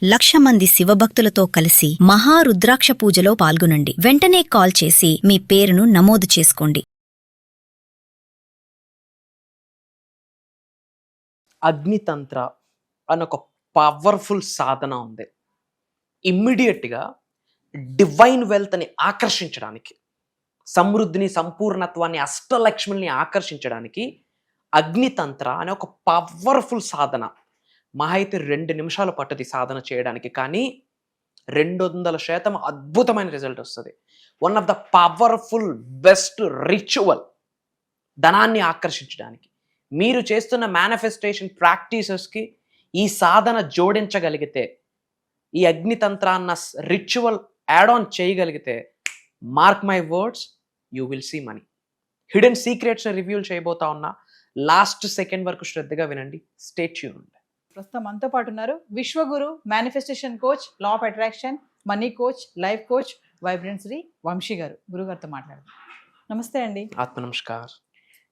1,00,000 మంది శివభక్తులతో కలిసి మహారుద్రాక్ష పూజలో పాల్గొనండి. వెంటనే కాల్ చేసి మీ పేరును నమోదు చేసుకోండి. అగ్నితంత్ర అని ఒక పవర్ఫుల్ సాధన ఉంది. ఇమ్మీడియట్గా డివైన్ వెల్త్ని ఆకర్షించడానికి, సమృద్ధిని, సంపూర్ణత్వాన్ని, అష్టలక్ష్మిని ఆకర్షించడానికి అగ్నితంత్ర అనే ఒక పవర్ఫుల్ సాధన. మహా అయితే 2 నిమిషాలు పట్టది సాధన చేయడానికి, కానీ 200% అద్భుతమైన రిజల్ట్ వస్తుంది. One of the powerful best ritual ధనాన్ని ఆకర్షించడానికి. మీరు చేస్తున్న మేనిఫెస్టేషన్ ప్రాక్టీసెస్కి ఈ సాధన జోడించగలిగితే, ఈ అగ్నితంత్ర అన్న రిచువల్ యాడ్ ఆన్ చేయగలిగితే, mark my words, you will see money. Hidden సీక్రెట్స్ని రివ్యూల్ చేయబోతా ఉన్నా. లాస్ట్ సెకండ్ వరకు శ్రద్ధగా వినండి. Stay tuned. ప్రస్తుతం మనతో పాటు ఉన్నారు Vishwaguru, manifestation coach, law of attraction, money coach, life coach, vibrant Shri Vamshi గారు. గురుగారితో మాట్లాడదాం. నమస్తే అండి. ఆత్మ నమస్కార్.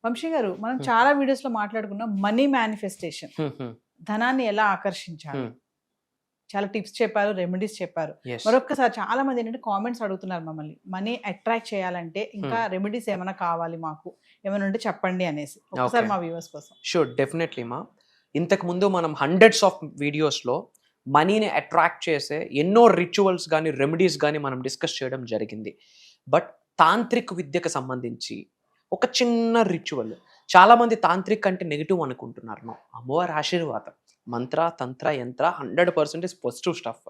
వంశీ గారు, మనం చాలా వీడియోస్ లో మాట్లాడుకున్నాం మనీ మేనిఫెస్టేషన్, ధనాన్ని ఎలా ఆకర్షించాలి, చాలా టిప్స్ చెప్పారు, రెమెడీస్ చెప్పారు. మరొక్కసారి చాలా మంది ఏంటంటే కామెంట్స్ అడుగుతున్నారు మమ్మల్ని, మనీ అట్రాక్ట్ చేయాలంటే ఇంకా రెమెడీస్ ఏమైనా కావాలి, మాకు ఏమైనా ఉంటే చెప్పండి అనేసి. ఒకసారి మా వ్యూవర్స్ కోసం. షూర్, డెఫినెట్లీ మా. ఇంతకుముందు మనం హండ్రెడ్స్ ఆఫ్ వీడియోస్లో మనీని అట్రాక్ట్ చేసే ఎన్నో రిచువల్స్ కానీ రెమెడీస్ కానీ మనం డిస్కస్ చేయడం జరిగింది. బట్ తాంత్రిక విద్యకు సంబంధించి ఒక చిన్న రిచువల్, చాలామంది తాంత్రిక్ అంటే నెగిటివ్ అనుకుంటున్నారు. అమ్మవారి ఆశీర్వాదం, మంత్ర, తంత్ర, యంత్ర 100% పాజిటివ్ స్టఫ్.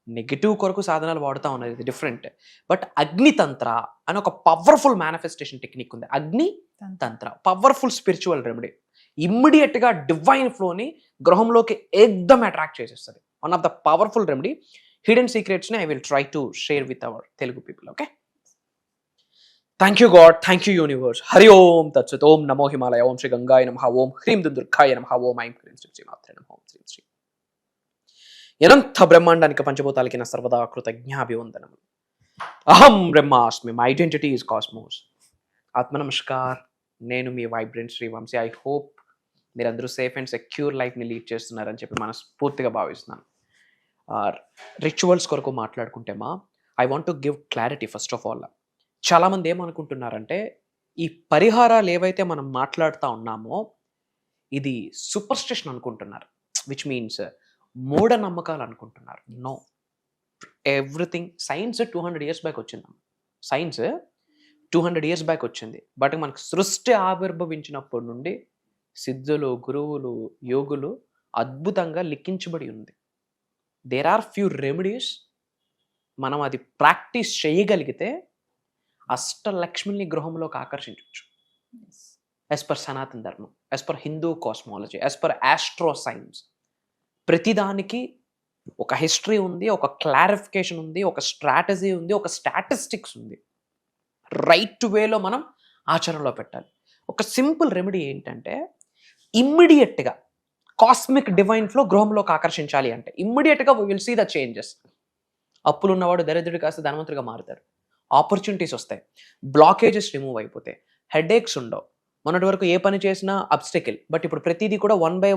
నెగిటివ్ కొరకు సాధనాలు వాడుతూ ఉన్నది, ఇది డిఫరెంట్. బట్ అగ్నితంత్ర అని ఒక పవర్ఫుల్ మేనిఫెస్టేషన్ టెక్నిక్ ఉంది. అగ్ని తంత్ర పవర్ఫుల్ స్పిరిచువల్ రెమెడీ. ఇమ్మీడియట్గా డివైన్ ఫ్లోని గృహంలోకి ఏకదమ్ అట్రాక్ట్ చేసేస్తుంది. One of the powerful remedy. Hidden సీక్రెట్స్ని I will try to share with our Telugu people. Okay, thank you God, thank you universe. హరి ఓం తత్సత్. ఓం నమో హిమాలయ. ఓం శ్రీ గంగాయ నమః. ఓం హ్రీం దుర్గాయ నమః. ఓం ఐం హ్రీం శ్రీ శ్రీమాత్రే నమః. ఓం శ్రీ శ్రీ. అనంత బ్రహ్మాండానికి పంచభూతాలకి నా సర్వదా కృతజ్ఞాభివందనములు. అహం బ్రహ్మాస్మి, మై ఐడెంటిటీ ఈజ్ కాస్మోస్. ఆత్మ నమస్కార్. నేను మీ vibrant Shri Vamshi. I hope మీరందరూ సేఫ్ అండ్ సెక్యూర్ లైఫ్ని లీడ్ చేస్తున్నారని చెప్పి మనస్ఫూర్తిగా భావిస్తున్నాను. రిచువల్స్ కొరకు మాట్లాడుకుంటే I want to give clarity. First of all, చాలామంది ఏమనుకుంటున్నారంటే ఈ పరిహారాలు ఏవైతే మనం మాట్లాడుతూ ఉన్నామో ఇది సూపర్స్టిషన్ అనుకుంటున్నారు, విచ్ మీన్స్ మూఢనమ్మకాలు అనుకుంటున్నారు. No, everything science 200 years back వచ్చింది. సైన్స్ 200 years బ్యాక్ వచ్చింది. బట్ మనకు సృష్టి ఆవిర్భవించినప్పటి నుండి సిద్ధులు, గురువులు, యోగులు అద్భుతంగా లిఖించబడి ఉంది. There are few remedies. మనం అది ప్రాక్టీస్ చేయగలిగితే అష్టలక్ష్మిని గృహంలోకి ఆకర్షించవచ్చు. యాజ్ పర్ సనాతన ధర్మం, as per Hindu cosmology, as per astro science. ప్రతిదానికి ఒక హిస్టరీ ఉంది, ఒక క్లారిఫికేషన్ ఉంది, ఒక స్ట్రాటజీ ఉంది, ఒక స్టాటిస్టిక్స్ ఉంది. రైట్ వేలో మనం ఆచరణలో పెట్టాలి. ఒక సింపుల్ రెమెడీ ఏంటంటే, ఇమ్మీడియట్గా కాస్మిక్ డివైన్ ఫ్లో గృహంలోకి ఆకర్షించాలి అంటే ఇమ్మీడియట్గా we will see the changes. అప్పులు ఉన్నవాడు దరిద్రుడు కాస్త ధనవంతుడిగా మారుతారు. ఆపర్చునిటీస్ వస్తాయి, బ్లాకేజెస్ రిమూవ్ అయిపోతాయి, హెడేక్స్ ఉండవు. మొన్నటి వరకు ఏ పని చేసినా అబ్స్టికల్, బట్ ఇప్పుడు ప్రతిదీ కూడా వన్ బై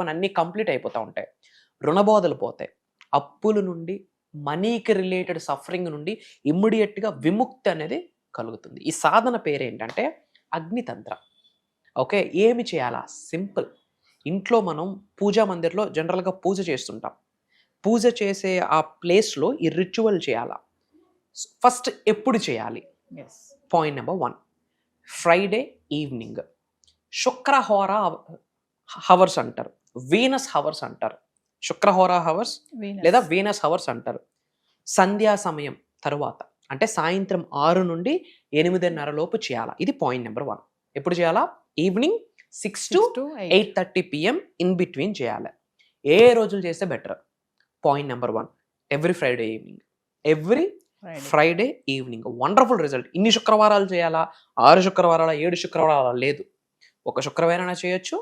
వన్ అన్నీ కంప్లీట్ అయిపోతూ ఉంటాయి. రుణబోధలు పోతాయి. అప్పుల నుండి, మనీకి రిలేటెడ్ సఫరింగ్ నుండి ఇమ్మీడియట్గా విముక్తి అనేది కలుగుతుంది. ఈ సాధన పేరు ఏంటంటే అగ్నితంత్ర. ఓకే, ఏమి చేయాలా? సింపుల్. ఇంట్లో మనం పూజా మందిర్లో జనరల్గా పూజ చేస్తుంటాం. పూజ చేసే ఆ ప్లేస్లో ఈ రిచువల్ చేయాలా. ఫస్ట్ ఎప్పుడు చేయాలి? Point number 1, Friday evening. శుక్రహోర హవర్స్ అంటారు, వీనస్ హవర్స్ అంటారు. శుక్రహోర హవర్స్ లేదా వీనస్ హవర్స్ అంటారు. సంధ్యా సమయం తరువాత, అంటే సాయంత్రం 6 నుండి 8:30 లోపు చేయాలా. ఇది పాయింట్ నెంబర్ 1. ఎప్పుడు చేయాలా? Evening 6 to 8:30 PM in between చేయాలి. ఏ రోజులు చేస్తే better? Point number 1, every Friday evening. Every Friday evening. Wonderful result. ఇన్ని శుక్రవారాలు చేయాలా? 6 శుక్రవారాల, 7 శుక్రవారాల లేదు. ఒక శుక్రవారం చేయొచ్చు.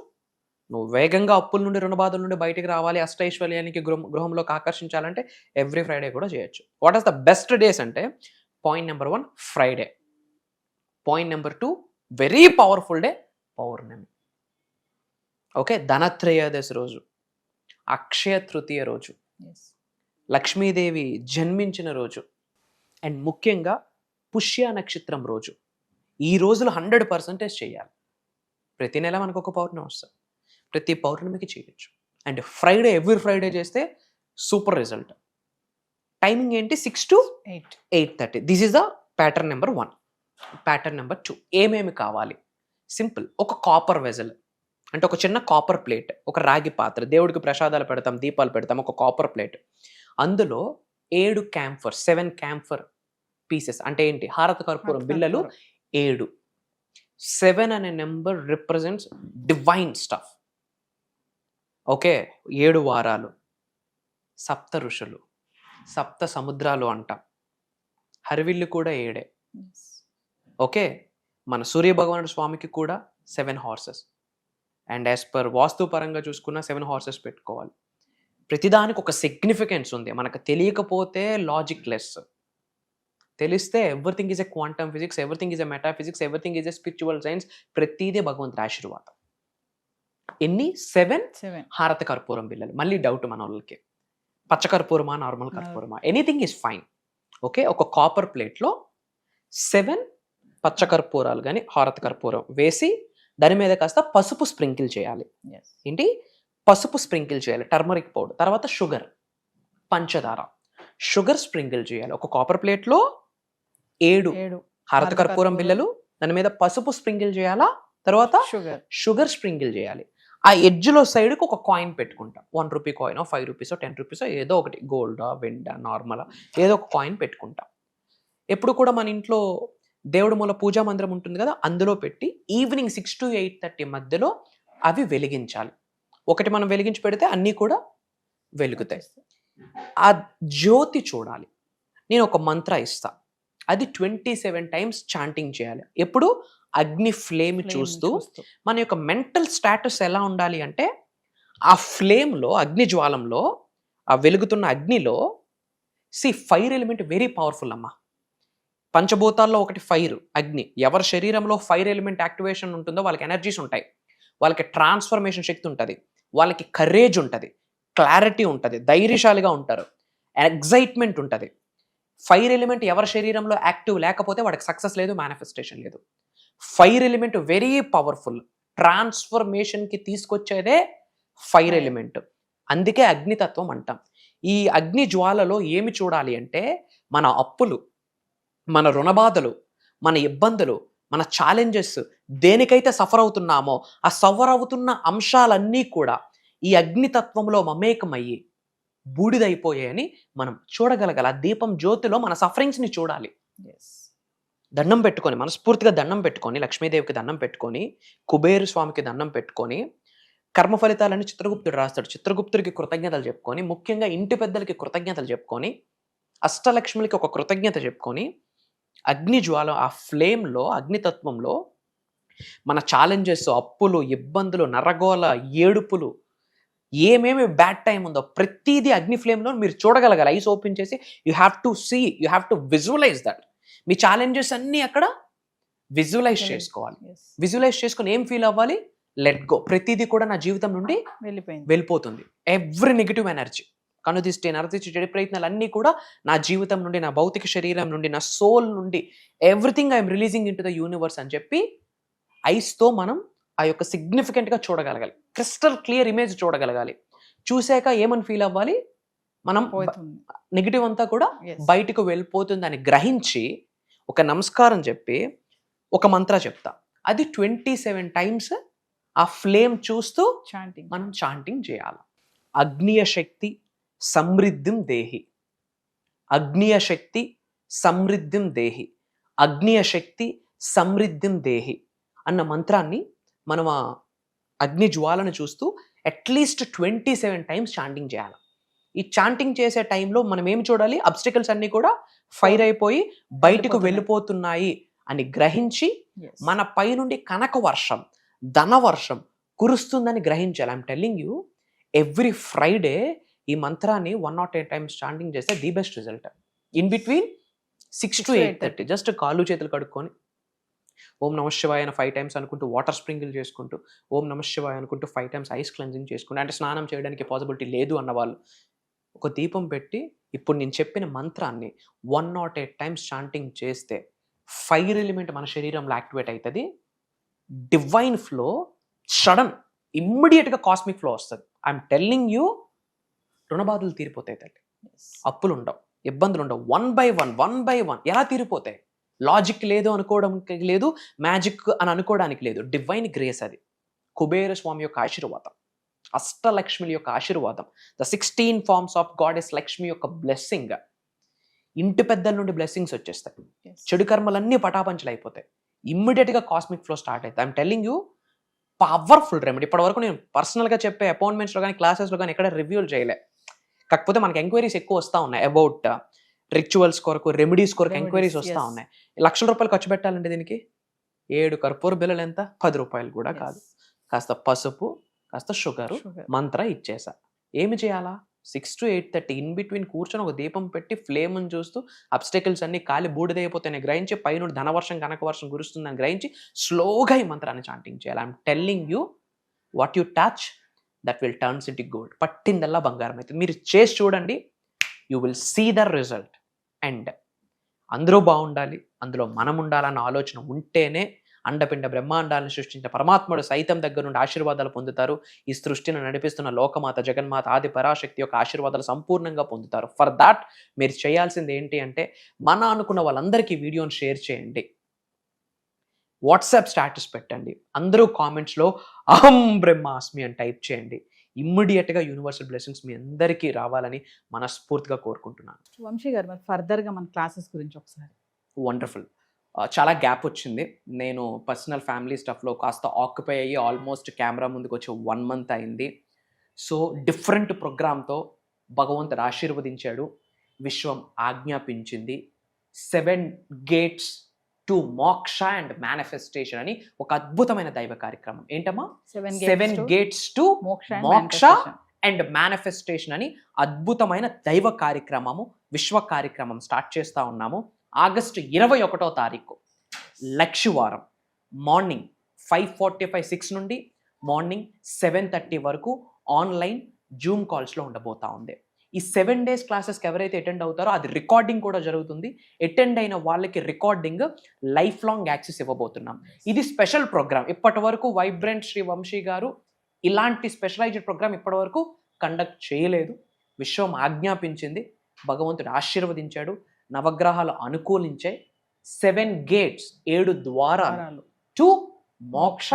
నువ్వు వేగంగా అప్పుల నుండి, రుణబాధల నుండి బయటికి రావాలి, అష్టైశ్వర్యానికి గృహంలోకి ఆకర్షించాలంటే ఎవ్రీ ఫ్రైడే కూడా చేయొచ్చు. What is the best days అంటే, point number 1 Friday. Point number 2 very powerful day పౌర్ణమి. ఓకే, ధనత్రయోదశి రోజు, అక్షయ తృతీయ రోజు, లక్ష్మీదేవి జన్మించిన రోజు అండ్ ముఖ్యంగా పుష్య నక్షత్రం రోజు ఈ రోజులు 100% చేయాలి. ప్రతి నెల మనకు ఒక పౌర్ణమి వస్తుంది, ప్రతి పౌర్ణమికి చేయొచ్చు. అండ్ ఫ్రైడే, ఎవ్రీ ఫ్రైడే చేస్తే సూపర్ రిజల్ట్. టైమింగ్ ఏంటి? 6 to 8:30. This is the pattern number 1. Pattern number 2, ఏమేమి కావాలి? సింపుల్. ఒక కాపర్ వెజల్ అంటే ఒక చిన్న కాపర్ ప్లేట్, ఒక రాగి పాత్ర, దేవుడికి ప్రసాదాలు పెడతాం, దీపాలు పెడతాం, ఒక కాపర్ ప్లేట్. అందులో 7 క్యాంఫర్ పీసెస్ అంటే ఏంటి? హారత కర్పూరం బిళ్ళలు 7. 7 అనే number represents divine stuff. Okay, 7 వారాలు, సప్త ఋషులు, సప్త సముద్రాలు అంటాం. హరివిల్లు కూడా 7. ఓకే, మన సూర్య భగవానుడు స్వామికి కూడా 7 హార్సెస్. అండ్ యాజ్ పర్ వాస్తు పరంగా చూసుకున్న 7 హార్సెస్ పెట్టుకోవాలి. ప్రతిదానికి ఒక సిగ్నిఫికెన్స్ ఉంది. మనకు తెలియకపోతే లాజిక్ లెస్, తెలిస్తే everything is a quantum physics, everything is a metaphysics, everything is a spiritual science. ప్రతిదే భగవంతుడి ఆశీర్వాదం. ఎన్ని? 7 హారత కర్పూరం బిళ్ళలు. మళ్ళీ డౌట్ మన వాళ్ళకి, పచ్చ కర్పూరమా నార్మల్ కర్పూరమా? Anything is fine. ఓకే, ఒక కాపర్ ప్లేట్లో 7 పచ్చ కర్పూరాలు కానీ హారత కర్పూరం వేసి దాని మీద కాస్త పసుపు స్ప్రింకిల్ చేయాలి. ఏంటి? పసుపు స్ప్రింకిల్ చేయాలి, టర్మరిక్ పౌడర్. తర్వాత షుగర్, పంచదార, షుగర్ స్ప్రింకిల్ చేయాలి. ఒక కాపర్ ప్లేట్లో 7 హారత కర్పూరం బిళ్ళలు, దాని మీద పసుపు స్ప్రింకిల్ చేయాలా, తర్వాత షుగర్ స్ప్రింకిల్ చేయాలి. ఆ ఎడ్జ్లో సైడ్కి ఒక కాయిన్ పెట్టుకుంటాం. 1 రూపీ కాయిన్, 5 రూపీస్, 10 రూపీస్, ఏదో ఒకటి, గోల్డా వెండా నార్మలా, ఏదో ఒక కాయిన్ పెట్టుకుంటాం. ఎప్పుడు కూడా మన ఇంట్లో దేవుడి మూల పూజా మందిరం ఉంటుంది కదా, అందులో పెట్టి ఈవినింగ్ 6 to 8:30 మధ్యలో అవి వెలిగించాలి. ఒకటి మనం వెలిగించి పెడితే అన్నీ కూడా వెలుగుతాయి. ఆ జ్యోతి చూడాలి. నేను ఒక మంత్ర ఇస్తా, అది 27 times చాంటింగ్ చేయాలి. ఎప్పుడు? అగ్ని ఫ్లేమ్ చూస్తూ. మన యొక్క మెంటల్ స్టాటస్ ఎలా ఉండాలి అంటే, ఆ ఫ్లేమ్లో, అగ్ని జ్వాలంలో, ఆ వెలుగుతున్న అగ్నిలో ఫైర్ ఎలిమెంట్ వెరీ పవర్ఫుల్ అమ్మా. పంచభూతాల్లో ఒకటి ఫైర్, అగ్ని. ఎవరి శరీరంలో ఫైర్ ఎలిమెంట్ యాక్టివేషన్ ఉంటుందో వాళ్ళకి ఎనర్జీస్ ఉంటాయి, వాళ్ళకి ట్రాన్స్ఫర్మేషన్ శక్తి ఉంటుంది, వాళ్ళకి కరేజ్ ఉంటుంది, క్లారిటీ ఉంటుంది, ధైర్యశాలిగా ఉంటారు, ఎగ్జైట్మెంట్ ఉంటుంది. ఫైర్ ఎలిమెంట్ ఎవరి శరీరంలో యాక్టివ్ లేకపోతే వాడికి సక్సెస్ లేదు, మేనిఫెస్టేషన్ లేదు. ఫైర్ ఎలిమెంట్ వెరీ పవర్ఫుల్, ట్రాన్స్ఫర్మేషన్కి తీసుకొచ్చేదే ఫైర్ ఎలిమెంట్. అందుకే అగ్నితత్వం అంటాం. ఈ అగ్ని జ్వాలలో ఏమి చూడాలి అంటే, మన అప్పులు, మన రుణబాధలు, మన ఇబ్బందులు, మన ఛాలెంజెస్, దేనికైతే సఫర్ అవుతున్నామో ఆ సఫర్ అవుతున్న అంశాలన్నీ కూడా ఈ అగ్నితత్వంలో మమేకమయ్యి బూడిదైపోయాయని మనం చూడగలగాలి. ఆ దీపం జ్యోతిలో మన సఫరింగ్స్ని చూడాలి. దండం పెట్టుకొని, మనస్ఫూర్తిగా దండం పెట్టుకొని, లక్ష్మీదేవికి దండం పెట్టుకొని, కుబేరు స్వామికి దండం పెట్టుకొని, కర్మ ఫలితాలని చిత్రగుప్తుడు రాస్తాడు. చిత్రగుప్తుడికి కృతజ్ఞతలు చెప్పుకొని, ముఖ్యంగా ఇంటి పెద్దలకి కృతజ్ఞతలు చెప్పుకొని, అష్టలక్ష్ములకి ఒక కృతజ్ఞత చెప్పుకొని, అగ్ని జ్వాల, ఆ ఫ్లేమ్లో, అగ్నితత్వంలో మన ఛాలెంజెస్, అప్పులు, ఇబ్బందులు, నరగోల, ఏడుపులు, ఏమేమి బ్యాడ్ టైం ఉందో ప్రతిదీ అగ్ని ఫ్లేమ్లో మీరు చూడగలగాలి. ఐస్ ఓపెన్ చేసి you have to see, you have to visualise that. మీ ఛాలెంజెస్ అన్నీ అక్కడ విజువలైజ్ చేసుకోవాలి. విజువలైజ్ చేసుకుని ఏం ఫీల్ అవ్వాలి? Let go. ప్రతిదీ కూడా నా జీవితం నుండి వెళ్ళిపోతుంది. ఎవ్రీ నెగిటివ్ ఎనర్జీ, కనుదిష్టి, నరదిష్టి, చెడు ప్రయత్నాలు అన్నీ కూడా నా జీవితం నుండి, నా భౌతిక శరీరం నుండి, నా సోల్ నుండి, everything I'm releasing into the universe అని చెప్పి ఐస్తో మనం ఆ యొక్క సిగ్నిఫికెంట్గా చూడగలగాలి. క్రిస్టల్ క్లియర్ ఇమేజ్ చూడగలగాలి. చూసాక ఏమని ఫీల్ అవ్వాలి? మనం నెగిటివ్ అంతా కూడా బయటకు వెళ్ళిపోతుంది అని గ్రహించి ఒక నమస్కారం చెప్పి ఒక మంత్ర చెప్తా. అది 27 times ఆ ఫ్లేమ్ చూస్తూ మనం చాంటింగ్ చేయాలి. అగ్నియ శక్తి సమృద్ధిం దేహి, అగ్నియ శక్తి సమృద్ధిం దేహి, అగ్నియ శక్తి సమృద్ధిం దేహి అన్న మంత్రాన్ని మనం ఆ అగ్ని జ్వాలను చూస్తూ అట్లీస్ట్ 27 times చాంటింగ్ చేయాలి. ఈ చాంటింగ్ చేసే టైంలో మనం ఏమి చూడాలి? అబ్స్టికల్స్ అన్నీ కూడా ఫైర్ అయిపోయి బయటకు వెళ్ళిపోతున్నాయి అని గ్రహించి మన పై నుండి కనక వర్షం, ధన వర్షం కురుస్తుందని గ్రహించాలి. I'm telling you, every Friday ఈ మంత్రాన్ని 108 times చాంటింగ్ చేస్తే the best result. In between 6 to 8:30 just కాళ్ళు చేతులు కడుక్కొని ఓం నమ శివాయ అని 5 times అనుకుంటూ వాటర్ స్ప్రింకిల్ చేసుకుంటూ, ఓం నమ శివాయ అనుకుంటూ 5 times ఐస్ క్లెన్జింగ్ చేసుకుంటూ, అంటే స్నానం చేయడానికి పాసిబిలిటీ లేదు అన్న వాళ్ళు ఒక దీపం పెట్టి ఇప్పుడు నేను చెప్పిన మంత్రాన్ని 108 టైమ్స్ చాంటింగ్ చేస్తే ఫైర్ ఎలిమెంట్ మన శరీరంలో యాక్టివేట్ అవుతుంది. డివైన్ ఫ్లో సడన్ ఇమ్మీడియట్గా కాస్మిక్ ఫ్లో వస్తుంది. ఐఎమ్ టెల్లింగ్ యూ, రుణబాధలు తీరిపోతాయి తల్లి, అప్పులు ఉండవు, ఇబ్బందులు ఉండవు. వన్ బై వన్ ఎలా తీరిపోతాయి? లాజిక్ లేదు అనుకోవడానికి లేదు, మ్యాజిక్ అని అనుకోవడానికి లేదు. డివైన్ గ్రేస్ అది. కుబేర స్వామి యొక్క ఆశీర్వాదం, అష్టలక్ష్మిల యొక్క ఆశీర్వాదం, the 16 forms of goddess Lakshmi యొక్క బ్లెస్సింగ్. ఇంటి పెద్దల నుండి బ్లెస్సింగ్స్ వచ్చేస్తాయి. చెడు కర్మలన్నీ పటాపంచలు అయిపోతాయి. ఇమ్మీడియట్గా కాస్మిక్ ఫ్లో స్టార్ట్ అవుతుంది. I'm telling you, powerful remedy. ఇప్పటివరకు నేను పర్సనల్గా చెప్పే అపాయింట్మెంట్స్లో కానీ క్లాసెస్లో కానీ ఎక్కడ రివ్యూలు చేయలే. కాకపోతే మనకి ఎంక్వైరీస్ ఎక్కువ వస్తూ ఉన్నాయి అబౌట్ రిచువల్స్ కొరకు, రెమెడీస్ కొరకు ఎంక్వైరీస్ వస్తూ ఉన్నాయి. ₹1,00,000 ఖర్చు పెట్టాలంటే దీనికి 7 కర్పూర బిళ్ళలు ఎంత? ₹10 కూడా కాదు. కాస్త పసుపు, కాస్త షుగరు, మంత్ర ఇచ్చేసా. ఏమి చేయాలా? 6 to 8:30 ఇన్ బిట్వీన్ కూర్చొని ఒక దీపం పెట్టి ఫ్లేమ్ని చూస్తూ అబ్స్టెకల్స్ అన్ని కాలి బూడిదైపోతాయని గ్రహించి, పైనుండి ధనవర్షం కనకవర్షం కురుస్తుందని గ్రహించి స్లోగా ఈ మంత్రాన్ని చాంటింగ్ చేయాలి. I'm telling you, what you touch that will turns into gold. పట్టిందల్లా బంగారం అవుతుంది. మీరు చేసి చూడండి, you will see the result. And అందరూ బాగుండాలి, అందులో మనం ఉండాలన్న ఆలోచన ఉంటేనే అండపిండ బ్రహ్మాండాలను సృష్టించిన పరమాత్ముడు సైతం దగ్గర నుండి ఆశీర్వాదాలు పొందుతారు. ఈ సృష్టిని నడిపిస్తున్న లోకమాత జగన్మాత ఆది పరాశక్తి యొక్క ఆశీర్వాదాలు సంపూర్ణంగా పొందుతారు. ఫర్ దాట్ మీరు చేయాల్సింది ఏంటి అంటే, మన అనుకున్న వాళ్ళందరికీ వీడియోని షేర్ చేయండి, వాట్సాప్ స్టాటస్ పెట్టండి, అందరూ కామెంట్స్లో అహం బ్రహ్మాస్మి అని టైప్ చేయండి. ఇమ్మీడియట్గా యూనివర్సల్ బ్లెస్సింగ్స్ మీ అందరికీ రావాలని మనస్ఫూర్తిగా కోరుకుంటున్నాను. వంశీ గారు, మరి ఫర్దర్గా మన క్లాసెస్ గురించి ఒకసారి. వండర్ఫుల్. చాలా గ్యాప్ వచ్చింది. నేను పర్సనల్ ఫ్యామిలీ స్టఫ్లో కాస్త ఆక్యుపై అయ్యి ఆల్మోస్ట్ కెమెరా ముందుకు వచ్చి 1 month అయింది. సో డిఫరెంట్ ప్రోగ్రామ్తో భగవంతుడు ఆశీర్వదించాడు, విశ్వం ఆజ్ఞాపించింది. 7 gates టు మోక్ష అండ్ మేనిఫెస్టేషన్ అని ఒక అద్భుతమైన దైవ కార్యక్రమం. ఏంటమ్మా? 7 gates టు మోక్ష అండ్ మేనిఫెస్టేషన్ అని అద్భుతమైన దైవ కార్యక్రమము, విశ్వ కార్యక్రమం స్టార్ట్ చేస్తూ ఉన్నాము. ఆగస్టు 21వ తారీఖు లక్షవారం మార్నింగ్ 5:45 నుండి మార్నింగ్ 7:30 వరకు ఆన్లైన్ జూమ్ కాల్స్లో ఉండబోతా ఉంది. ఈ 7 days క్లాసెస్కి ఎవరైతే అటెండ్ అవుతారో అది రికార్డింగ్ కూడా జరుగుతుంది. అటెండ్ అయిన వాళ్ళకి రికార్డింగ్ లైఫ్ లాంగ్ యాక్సెస్ ఇవ్వబోతున్నాం. ఇది స్పెషల్ ప్రోగ్రామ్. ఇప్పటి వరకు వైబ్రెంట్ శ్రీ వంశీ గారు ఇలాంటి స్పెషలైజ్డ్ ప్రోగ్రామ్ ఇప్పటి వరకు కండక్ట్ చేయలేదు. విశ్వం ఆజ్ఞాపించింది, భగవంతుడు ఆశీర్వదించాడు, నవగ్రహాలు అనుకూలించే 7 gates 7 ద్వారాలు టు మోక్ష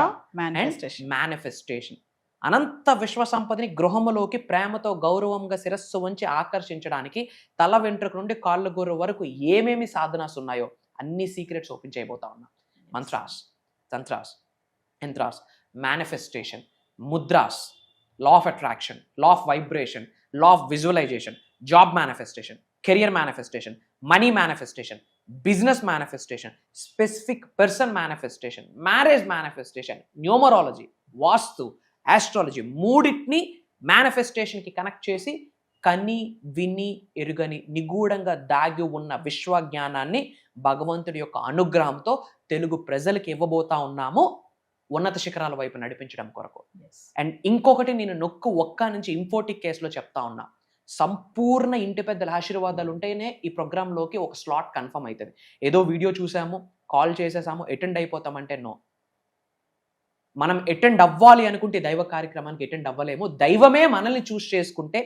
అండ్ మేనిఫెస్టేషన్. అనంత విశ్వ సంపదని గృహములోకి ప్రేమతో గౌరవంగా శిరస్సు వంచి ఆకర్షించడానికి తల వెంట్రుక నుండి కాళ్ళ గోరు వరకు ఏమేమి సాధనాస్ ఉన్నాయో అన్ని సీక్రెట్స్ ఓపెన్ చేయబోతా ఉన్నా. Mantras, tantras, yantras, manifestation, mudras, law of attraction, law of vibration, law of visualisation, job manifestation, career manifestation, money manifestation, business manifestation, specific person manifestation, marriage manifestation, numerology, vastu, astrology, మూడింటిని మేనిఫెస్టేషన్కి కనెక్ట్ చేసి కని విని ఎరుగని నిగూఢంగా దాగి ఉన్న విశ్వజ్ఞానాన్ని భగవంతుడి యొక్క అనుగ్రహంతో తెలుగు ప్రజలకు ఇవ్వబోతా ఉన్నాము, ఉన్నత శిఖరాల వైపు నడిపించడం కొరకు. అండ్ ఇంకొకటి నేను ఒక్క నుంచి ఇంఫోటిక్ కేసులో చెప్తా ఉన్నా, సంపూర్ణ ఇంటి పెద్దల ఆశీర్వాదాలు ఉంటేనే ఈ ప్రోగ్రాంలోకి ఒక స్లాట్ కన్ఫర్మ్ అవుతుంది. ఏదో వీడియో చూసాము, కాల్ చేసేసాము, అటెండ్ అయిపోతామంటే నో. మనం అటెండ్ అవ్వాలి అనుకుంటే దైవ కార్యక్రమానికి అటెండ్ అవ్వలేము. దైవమే మనల్ని చూస్ చేసుకుంటే,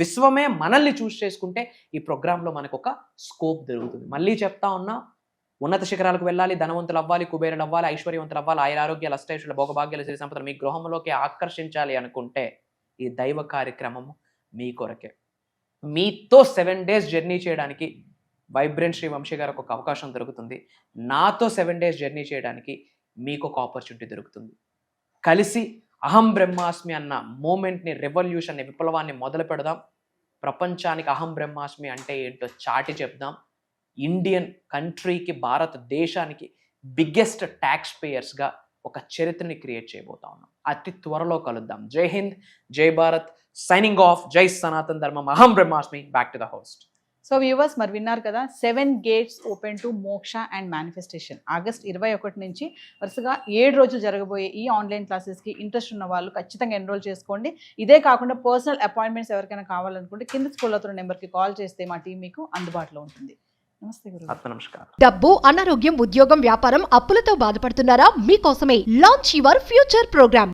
విశ్వమే మనల్ని చూస్ చేసుకుంటే ఈ ప్రోగ్రాంలో మనకు ఒక స్కోప్ దొరుకుతుంది. మళ్ళీ చెప్తా ఉన్నా, ఉన్నత శిఖరాలకు వెళ్ళాలి, ధనవంతులు అవ్వాలి, కుబేరులు అవ్వాలి, ఐశ్వర్యవంతులు అవ్వాలి, ఆయురారోగ్యాలు, అష్టైశ్వర్యాలు, భోగభాగ్యాలు, సిరి సంపదలు మీ గృహంలోకి ఆకర్షించాలి అనుకుంటే ఈ దైవ కార్యక్రమము మీ కొరకే. మీతో 7 days జర్నీ చేయడానికి వైబ్రెంట్ శ్రీ వంశీ గారికి ఒక అవకాశం దొరుకుతుంది. నాతో 7 days జర్నీ చేయడానికి మీకు ఒక ఆపర్చునిటీ దొరుకుతుంది. కలిసి అహం బ్రహ్మాస్మి అన్న మూమెంట్ని, రెవల్యూషన్ని, విప్లవాన్ని మొదలు పెడదాం. ప్రపంచానికి అహం బ్రహ్మాస్మి అంటే ఏంటో చాటి చెప్దాం. ఇండియన్ కంట్రీకి, భారతదేశానికి బిగ్గెస్ట్ ట్యాక్స్ పేయర్స్గా ఒక చరిత్రని క్రియేట్ చేయబోతా ఉన్నాం. అతి త్వరలో కలుద్దాం. జై హింద్, జై భారత్, సైనింగ్ ఆఫ్. జై సనాతన్ ధర్మం. అహం బ్రహ్మాస్మి. Back to the host. So viewers మరి విన్నారు కదా 7 gates ఓపెన్ టు మోక్ష అండ్ మేనిఫెస్టేషన్. ఆగస్ట్ 21 నుంచి వరుసగా 7 రోజులు జరగబోయే ఈ ఆన్లైన్ క్లాసెస్కి ఇంట్రెస్ట్ ఉన్న వాళ్ళు ఖచ్చితంగా ఎన్రోల్ చేసుకోండి. ఇదే కాకుండా పర్సనల్ అపాయింట్మెంట్స్ ఎవరికైనా కావాలనుకుంటే కింద స్కూల్ అవుతున్న నెంబర్కి కాల్ చేస్తే మా టీం మీకు అందుబాటులో ఉంటుంది. నమస్తే గురు. నమస్కారం. డబ్బు, అనారోగ్యం, ఉద్యోగం, వ్యాపారం, అప్పులతో బాధపడుతున్నారా? మీకోసమే లాంచ్ యువర్ ఫ్యూచర్ ప్రోగ్రామ్.